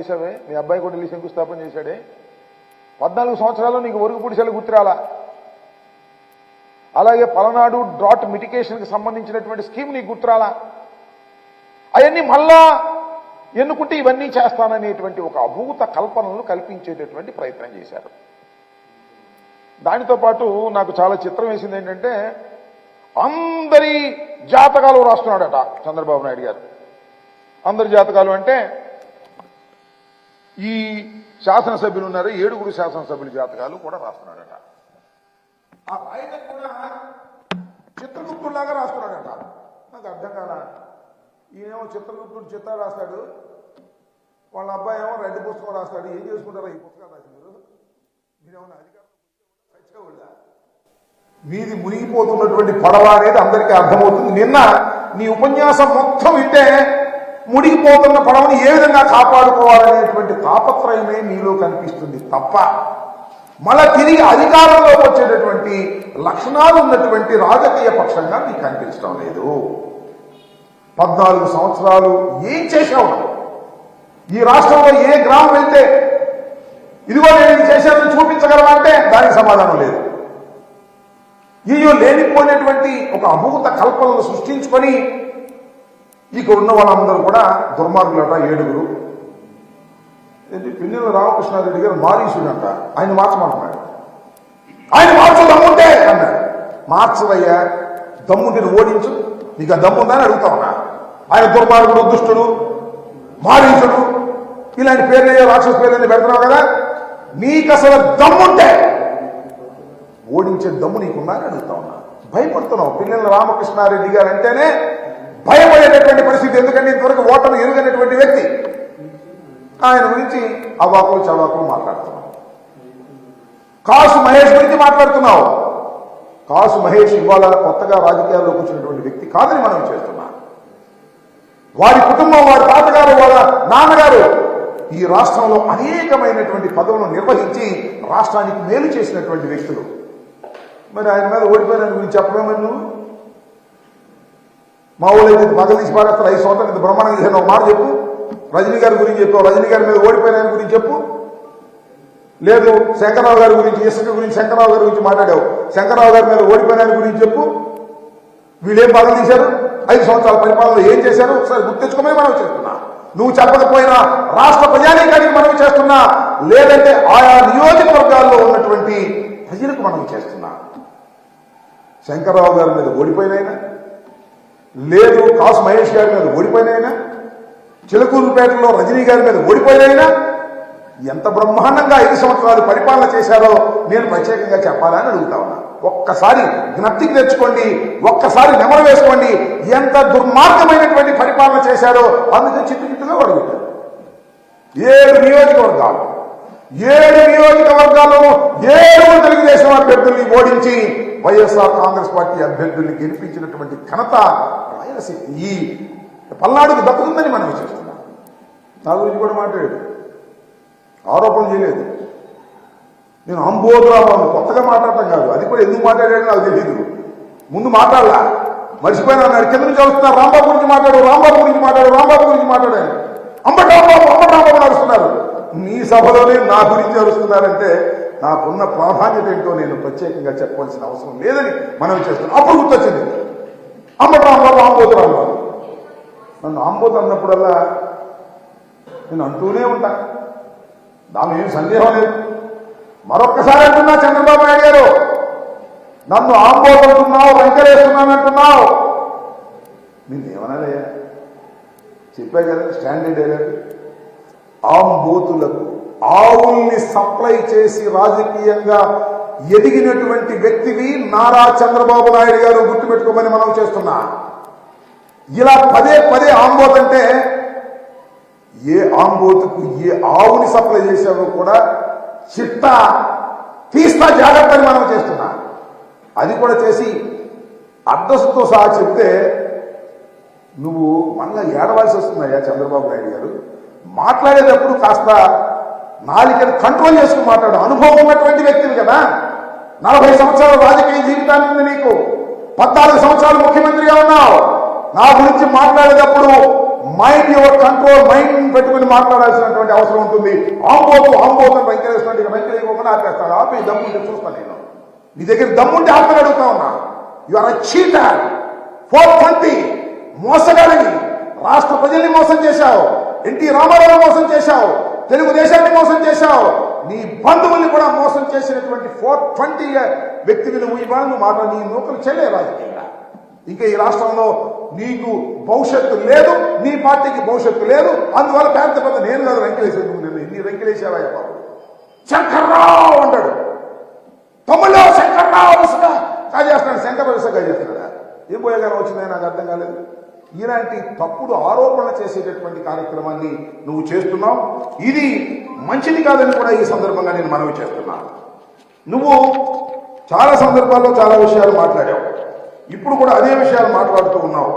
చేసావే, మీ అబ్బాయి కూడా వెళ్ళి శంకుస్థాపన చేశాడే. 14 సంవత్సరాల్లో నీకు ఒరుగు పుడిసెలు గుర్తురాలా. అలాగే పలనాడు డ్రాట్ మిటిగేషన్కి సంబంధించినటువంటి స్కీమ్ నీకు గుర్తురాలా. అవన్నీ మళ్ళా ఎన్నుకుంటే ఇవన్నీ చేస్తాననేటువంటి ఒక అభూత కల్పనలు కల్పించేటటువంటి ప్రయత్నం చేశారు. దానితో పాటు నాకు చాలా చిత్రం వేసింది ఏంటంటే, అందరి జాతకాలు రాస్తున్నాడట చంద్రబాబు నాయుడు గారు. అందరి జాతకాలు అంటే ఈ శాసనసభ్యులు ఉన్నారు, 7 శాసనసభ్యుల జాతకాలు కూడా రాస్తున్నాడట. ఆ రాయడం కూడా చిత్రగుప్తులాగా రాస్తున్నాడట. నాకు అర్థం కాల. ఈయనేమో చిత్రగుప్తుడు చిత్రాలు రాస్తాడు, వాళ్ళ అబ్బాయి ఏమో రెడ్డి పుస్తకం రాస్తాడు. ఏం చేసుకుంటారా ఈ పుస్తకాలు రాసి మీరేమన్నా అధికారం సచ్చిగా వీధి మునిగిపోతున్నటువంటి పడవ అనేది అందరికీ అర్థమవుతుంది. నిన్న నీ ఉపన్యాసం మొత్తం వింటే మునిగిపోతున్న పడవని ఏ విధంగా కాపాడుకోవాలనేటువంటి తాపత్రయమే నీలో కనిపిస్తుంది తప్ప మళ్ళా తిరిగి అధికారంలోకి వచ్చేటటువంటి లక్షణాలు ఉన్నటువంటి రాజకీయ పక్షంగా నీకు కనిపించడం లేదు. 14 సంవత్సరాలు ఏం చేశావు? ఈ రాష్ట్రంలో ఏ గ్రామం వెళ్తే ఇదిగో నేను ఇది చేశానని చూపించగలవా అంటే దానికి సమాధానం లేదు. ఈయో లేనిపోయినటువంటి ఒక అభూత కల్పనలు సృష్టించుకొని ఇక ఉన్న వాళ్ళందరూ కూడా దుర్మార్గులట. 7 ఏంటి పిన్నెల రామకృష్ణారెడ్డి గారు మారీసుడంట, ఆయన మార్చమంటున్నాడు. ఆయన మార్చు దమ్ముంటే అన్నాడు. మార్చవయ్యా, దమ్ముంటే ఓడించు, నీకు ఆ దమ్ముందని అడుగుతా ఉన్నా. ఆయన దుర్మార్గుడు, దుష్టుడు, మారీసుడు ఇలాంటి పేర్లు రాక్షస పేర్లని పెడుతున్నావు కదా, నీకు అసలు దమ్ముంటే ఓడించే దమ్ము నీకున్నా అని అడుగుతా ఉన్నా. భయపడుతున్నావు. పిన్నెల రామకృష్ణారెడ్డి గారు అంటేనే భయపడేటటువంటి పరిస్థితి. ఎందుకంటే ఇంతవరకు ఓటమి ఎరుగనటువంటి వ్యక్తి. ఆయన గురించి అవాకులు చవాకులు మాట్లాడుతున్నావు. కాసు మహేష్ గురించి మాట్లాడుతున్నావు. కాసు మహేష్ ఇవాళ కొత్తగా రాజకీయాల్లోకి వచ్చినటువంటి వ్యక్తి కాదని మనం చేస్తున్నాం. వారి కుటుంబం, వారి తాతగారు, వాళ్ళ నాన్నగారు ఈ రాష్ట్రంలో అనేకమైనటువంటి పదవులను నిర్వహించి రాష్ట్రానికి మేలు చేసినటువంటి వ్యక్తులు. మరి ఆయన మీద ఓడిపోయిన గురించి చెప్పలేమని నువ్వు మా ఊళ్ళైతే పగలు తీసి పారేస్తారు. 5 సంవత్సరాలు ఇంత బ్రహ్మాండంగా చేసిన ఒక మాట చెప్పు. రజనీ గారి గురించి చెప్పావు, రజనీ గారి మీద ఓడిపోయిన గురించి చెప్పు. లేదు శంకరరావు గారి గురించి, ఇసుక గురించి శంకరరావు గారి గురించి మాట్లాడావు, శంకరరావు గారి మీద ఓడిపోయిన గురించి చెప్పు. వీళ్ళేం పగలు తీశారు? 5 సంవత్సరాల పరిపాలనలో ఏం చేశారు ఒకసారి గుర్తించుకోమని మనం చేస్తున్నా. నువ్వు చెప్పకపోయినా రాష్ట్ర ప్రజానీకానికి మనం చేస్తున్నా, లేదంటే ఆయా నియోజకవర్గాల్లో ఉన్నటువంటి ప్రజలకు మనం చేస్తున్నా. శంకరరావు గారి మీద ఓడిపోయినైనా, లేదు కాసు మహేష్ గారి మీద ఓడిపోయినైనా, చిలకూరుపేటలో రజనీ గారి మీద ఓడిపోయినైనా ఎంత బ్రహ్మాండంగా 5 సంవత్సరాలు పరిపాలన చేశారో నేను ప్రత్యేకంగా చెప్పాలని అడుగుతా ఉన్నా. ఒక్కసారి జ్ఞప్తికి తెచ్చుకోండి, ఒక్కసారి నెమరు వేసుకోండి. ఎంత దుర్మార్గమైనటువంటి పరిపాలన చేశారో అందుకే చిట్టుగా అడుగుతారు. 7 నియోజకవర్గాలు, 7 నియోజకవర్గాల్లోనూ 7 తెలుగుదేశం అభ్యర్థుల్ని ఓడించి వైఎస్ఆర్ కాంగ్రెస్ పార్టీ అభ్యర్థుల్ని గెలిపించినటువంటి ఘనత రాయలసీమ ఈ పల్నాడుకు దక్కుతుందని మనం చేస్తున్నాం. నా గురించి కూడా మాట్లాడాడు, ఆరోపణ చేయలేదు. నేను అంబోధురాబాబు కొత్తగా మాట్లాడటం కాదు, అది కూడా ఎందుకు మాట్లాడాడో నాకు తెలియదు. ముందు మాట్లాడలా, మర్చిపోయినా అన్నాడు. కింద నుంచి వస్తున్నారు, రాంబాబు గురించి మాట్లాడు, రాంబాబు గురించి మాట్లాడు, రాంబాబు గురించి మాట్లాడాను. అంబటి రాంబాబు నడుస్తున్నారు. మీ సభలోనే నా గురించి అరుస్తున్నారంటే నాకున్న ప్రాధాన్యత ఏంటో నేను ప్రత్యేకంగా చెప్పవలసిన అవసరం లేదని మనం చేస్తున్నాం. అప్పుడు గుర్తొచ్చింది అంబటి రాంబాబు, అంబోధు రాంబాబు. నన్ను అంబోధు అన్నప్పుడల్లా నేను అంటూనే ఉంటా, దాని ఏం సందేహం లేదు. మరొక్కసారి అంటున్నా, చంద్రబాబు నాయుడు గారు నన్ను ఆంబోధు అంటున్నావు, వెంకటేస్తున్నానంటున్నావు, నిన్నేమనాలయ్యా? చెప్పా కదా స్టాండర్డ్ అయ్యారు. ఆంబోతులకు ఆవుల్ని సప్లై చేసి రాజకీయంగా ఎదిగినటువంటి వ్యక్తివి నారా చంద్రబాబు నాయుడు గారు, గుర్తుపెట్టుకోమని మనం చేస్తున్నా. ఇలా పదే పదే ఆంబోత్ అంటే ఏ ఆంబోతుకు ఏ ఆవుని సప్లై చేశావో కూడా చిట్టా తీస్తా జాగ్రత్తని మనం చేస్తున్నా. అది కూడా చేసి అడ్రస్తో సహా చెప్తే నువ్వు మళ్ళా ఏడవలసి వస్తున్నాయా చంద్రబాబు నాయుడు గారు? మాట్లాడేటప్పుడు కాస్త నాలికను కంట్రోల్ చేసుకుని మాట్లాడు. అనుభవం ఉన్నటువంటి వ్యక్తివి కదా, 40 సంవత్సరాల రాజకీయ జీవితాన్ని ఉంది నీకు, 14 సంవత్సరాలు ముఖ్యమంత్రిగా ఉన్నావు. నా గురించి మాట్లాడేటప్పుడు మైండ్ యువర్ కంట్రోల్, మైండ్ పెట్టుకుని మాట్లాడాల్సినటువంటి అవసరం ఉంటుంది. ఆంబోతు వెంకటేశ్వర వెంకటేశ్వర ఆపేస్తాడు. ఆపి దమ్ముంటే చూస్తాను నేను. నీ దగ్గర దమ్ముంటే ఆపని అడుగుతా ఉన్నా. You are a cheater. 420 మోసగాడిని. రాష్ట్ర ప్రజల్ని మోసం చేశావు, ఎన్టీ రామారావు మోసం చేశావు, తెలుగుదేశాన్ని మోసం చేశావు, నీ బంధువుల్ని కూడా మోసం చేసినటువంటి 420 వ్యక్తిని నువ్వు ఇవాళ మాట నీ నూకలు చెల్లే రాజకీయంగా. ఇంకా ఈ రాష్ట్రంలో నీకు భవిష్యత్తు లేదు, నీ పార్టీకి భవిష్యత్తు లేదు. అందువల్ల పెద్ద నేను కాదు వెంకటేశ్వర నీ వెంకటేశ్వర బాబు శంకర్రావు అంటాడు. తమ్ముళ్ళు శంకర్రావు కాజేస్తున్నాడు, శంకర్ కాజేస్తున్నాడు. ఏం పోయేగానే వచ్చిందని నాకు అర్థం కాలేదు. ఇలాంటి తప్పుడు ఆరోపణలు చేసేటటువంటి కార్యక్రమాన్ని నువ్వు చేస్తున్నావు. ఇది మంచిది కాదని కూడా ఈ సందర్భంగా నేను మనవి చేస్తున్నాను. నువ్వు చాలా సందర్భాల్లో చాలా విషయాలు మాట్లాడావు, ఇప్పుడు కూడా అదే విషయాలు మాట్లాడుతూ ఉన్నావు.